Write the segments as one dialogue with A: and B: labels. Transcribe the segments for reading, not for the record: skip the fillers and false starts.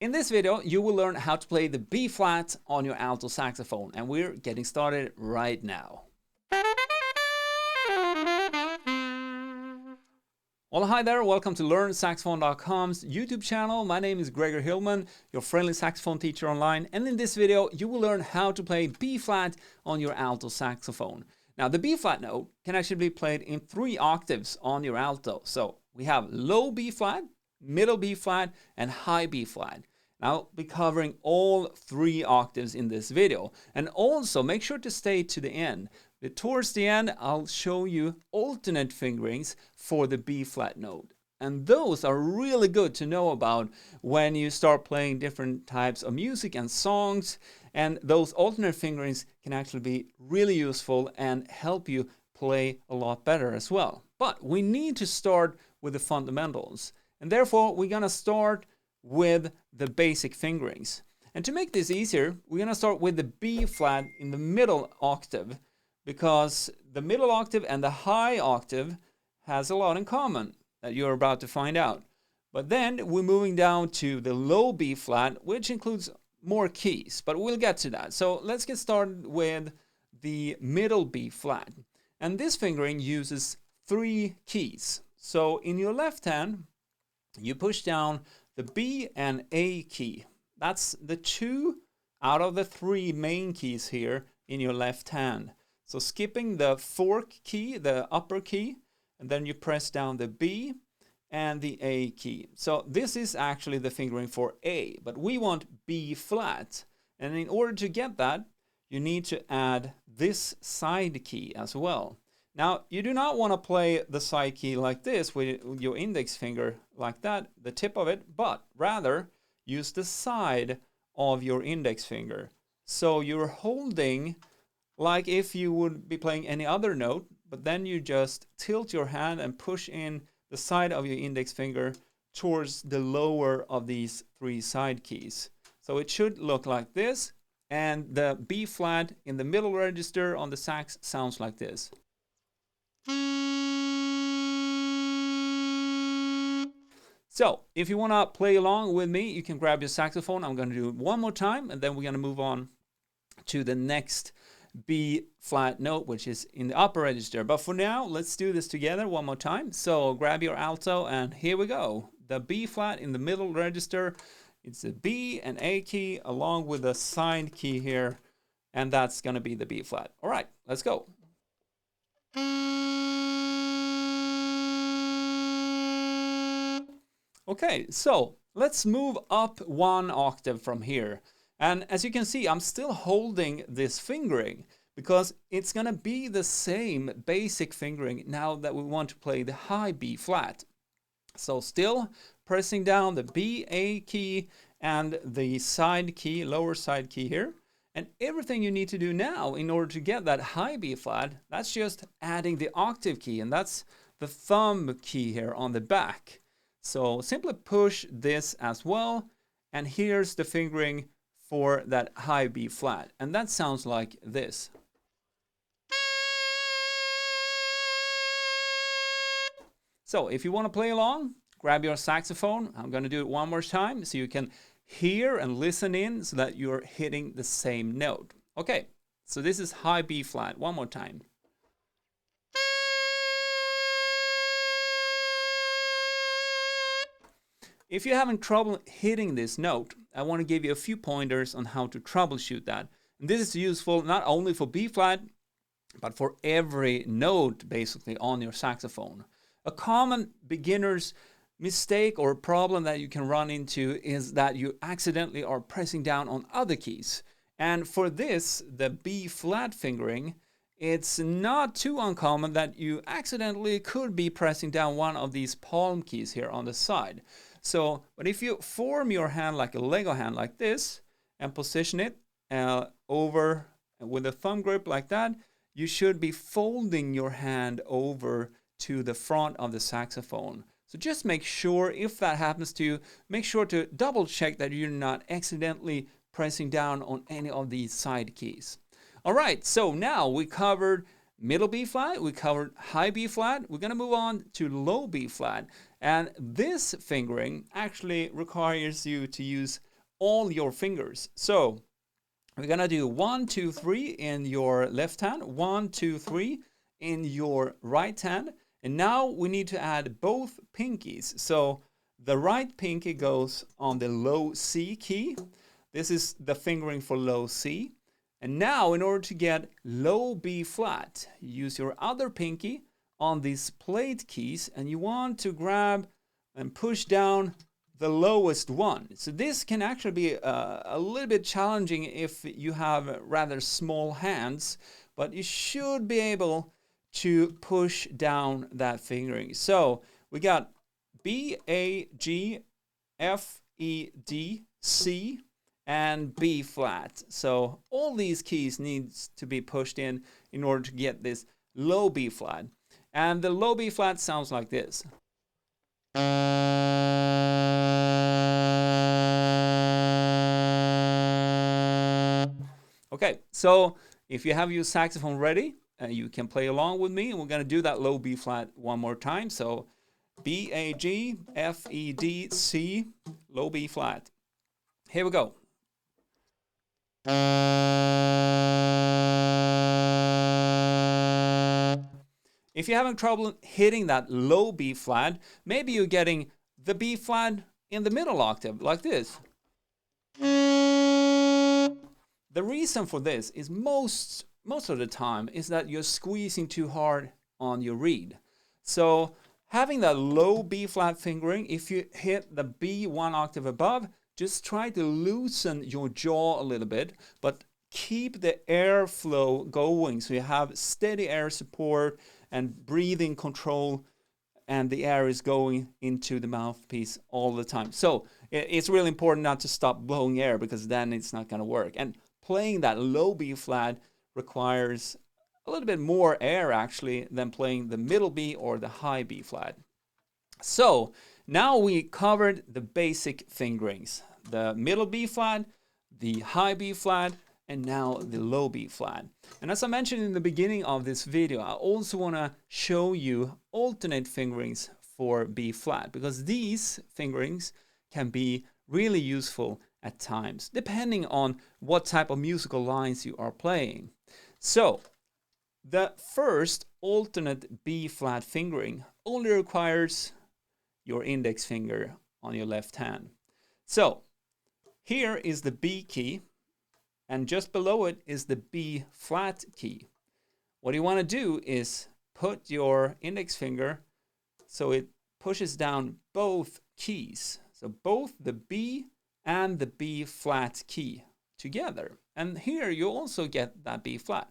A: In this video, you will learn how to play the B flat on your alto saxophone, and we're getting started right now. Well, hi there, welcome to LearnSaxophone.com's YouTube channel. My name is Gregor Hillman, your friendly saxophone teacher online, and in this video, you will learn how to play B flat on your alto saxophone. Now, the B flat note can actually be played in 3 octaves on your alto. So we have low B flat, middle B flat, and high B flat. Now, I'll be covering all 3 octaves in this video. And also, make sure to stay to the end. But towards the end, I'll show you alternate fingerings for the B flat note. And those are really good to know about when you start playing different types of music and songs. And those alternate fingerings can actually be really useful and help you play a lot better as well. But we need to start with the fundamentals. And therefore, we're going to start with the basic fingerings. And to make this easier, we're going to start with the B flat in the middle octave, because the middle octave and the high octave has a lot in common that you're about to find out. But then we're moving down to the low B flat, which includes more keys, but we'll get to that. So let's get started with the middle B flat. And this fingering uses 3 keys. So in your left hand, you push down the B and A key. That's the 2 out of the 3 main keys here in your left hand. So skipping the fork key, the upper key, and then you press down the B and the A key. So this is actually the fingering for A, but we want B flat. And in order to get that, you need to add this side key as well. Now, you do not want to play the side key like this with your index finger like that, the tip of it, but rather use the side of your index finger. So you're holding like if you would be playing any other note, but then you just tilt your hand and push in the side of your index finger towards the lower of these 3 side keys. So it should look like this, and the B flat in the middle register on the sax sounds like this. So, if you want to play along with me, you can grab your saxophone. I'm going to do it one more time, and then we're going to move on to the next B flat note, which is in the upper register. But for now, let's do this together one more time. So, grab your alto, and here we go. The B flat in the middle register, it's a B and A key along with a side key here, and that's going to be the B flat. All right, let's go. Okay, so let's move up 1 octave from here. And as you can see, I'm still holding this fingering because it's going to be the same basic fingering now that we want to play the high B flat. So still pressing down the B, A key and the side key, lower side key here. And everything you need to do now in order to get that high B flat, that's just adding the octave key, and that's the thumb key here on the back. So simply push this as well, and here's the fingering for that high B flat, and that sounds like this. So if you want to play along, grab your saxophone. I'm going to do it one more time so you can hear and listen in so that you're hitting the same note. Okay, so this is high B flat. One more time. If you're having trouble hitting this note, I want to give you a few pointers on how to troubleshoot that. And this is useful not only for B flat, but for every note basically on your saxophone. A common beginner's mistake or problem that you can run into is that you accidentally are pressing down on other keys. And for this, the B flat fingering, it's not too uncommon that you accidentally could be pressing down one of these palm keys here on the side. So, but if you form your hand like a Lego hand like this and position it over with a thumb grip like that, you should be folding your hand over to the front of the saxophone. So just make sure, if that happens to you, make sure to double check that you're not accidentally pressing down on any of these side keys. All right, so now we covered middle B flat, we covered high B flat. We're going to move on to low B flat. And this fingering actually requires you to use all your fingers. So we're gonna do 1, 2, 3 in your left hand, 1, 2, 3 in your right hand, and now we need to add both pinkies. So the right pinky goes on the low C key. This is the fingering for low C. And now, in order to get low B flat, use your other pinky on these plate keys, and you want to grab and push down the lowest one. So this can actually be a little bit challenging if you have rather small hands, but you should be able to push down that fingering. So we got B, A, G, F, E, D, C, and B flat. So all these keys needs to be pushed in order to get this low B flat. And the low B flat sounds like this. Okay, so if you have your saxophone ready, you can play along with me, and we're going to do that low B flat one more time. So B, A, G, F, E, D, C, low B flat. Here we go. If you're having trouble hitting that low B flat, maybe you're getting the B flat in the middle octave, like this. The reason for this is most of the time is that you're squeezing too hard on your reed. So having that low B flat fingering, if you hit the B 1 octave above, just try to loosen your jaw a little bit, but keep the airflow going so you have steady air support and breathing control, and the air is going into the mouthpiece all the time. So it's really important not to stop blowing air, because then it's not going to work. And playing that low B flat requires a little bit more air actually than playing the middle B or the high B flat. So now we covered the basic fingerings: the middle B flat, the high B flat, and now the low B flat. And as I mentioned in the beginning of this video, I also want to show you alternate fingerings for B flat, because these fingerings can be really useful at times, depending on what type of musical lines you are playing. So the first alternate B flat fingering only requires your index finger on your left hand. So here is the B key, and just below it is the B flat key. What you want to do is put your index finger so it pushes down both keys. So both the B and the B flat key together. And here you also get that B flat.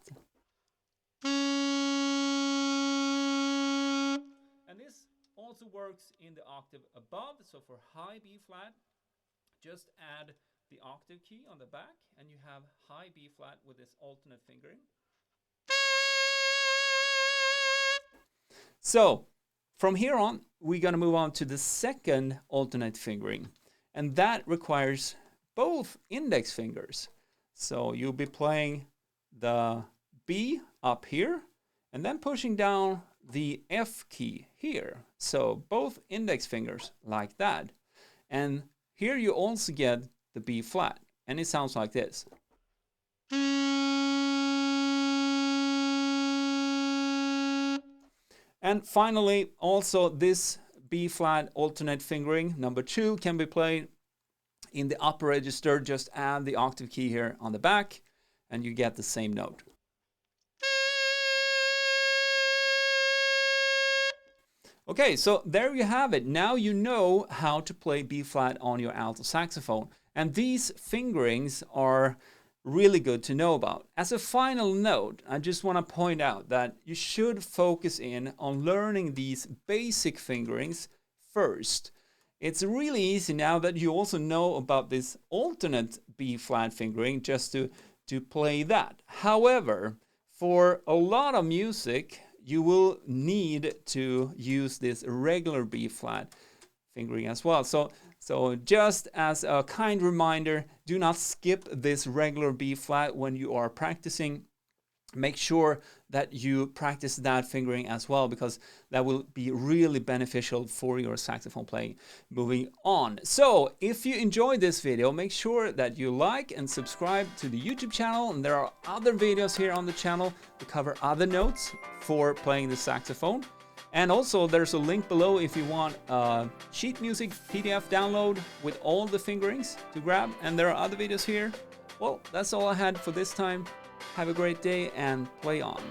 A: And this also works in the octave above. So for high B flat, just add the octave key on the back, and you have high B flat with this alternate fingering. So from here on, we're going to move on to the second alternate fingering, and that requires both index fingers. So you'll be playing the B up here and then pushing down the F key here. So both index fingers like that. And here you also get the B flat, and it sounds like this. And finally, also this B flat alternate fingering, number 2, can be played in the upper register. Just add the octave key here on the back, and you get the same note. Okay, so there you have it. Now you know how to play B flat on your alto saxophone. And these fingerings are really good to know about. As a final note, I just want to point out that you should focus in on learning these basic fingerings first. It's really easy now that you also know about this alternate B flat fingering just to play that. However, for a lot of music, you will need to use this regular B flat fingering as well. So just as a kind reminder, do not skip this regular B flat when you are practicing. make sure that you practice that fingering as well, because that will be really beneficial for your saxophone playing. Moving on. So if you enjoyed this video, make sure that you like and subscribe to the YouTube channel. And there are other videos here on the channel to cover other notes for playing the saxophone. And also there's a link below if you want sheet music PDF download with all the fingerings to grab. And there are other videos here. Well, that's all I had for this time. Have a great day and play on.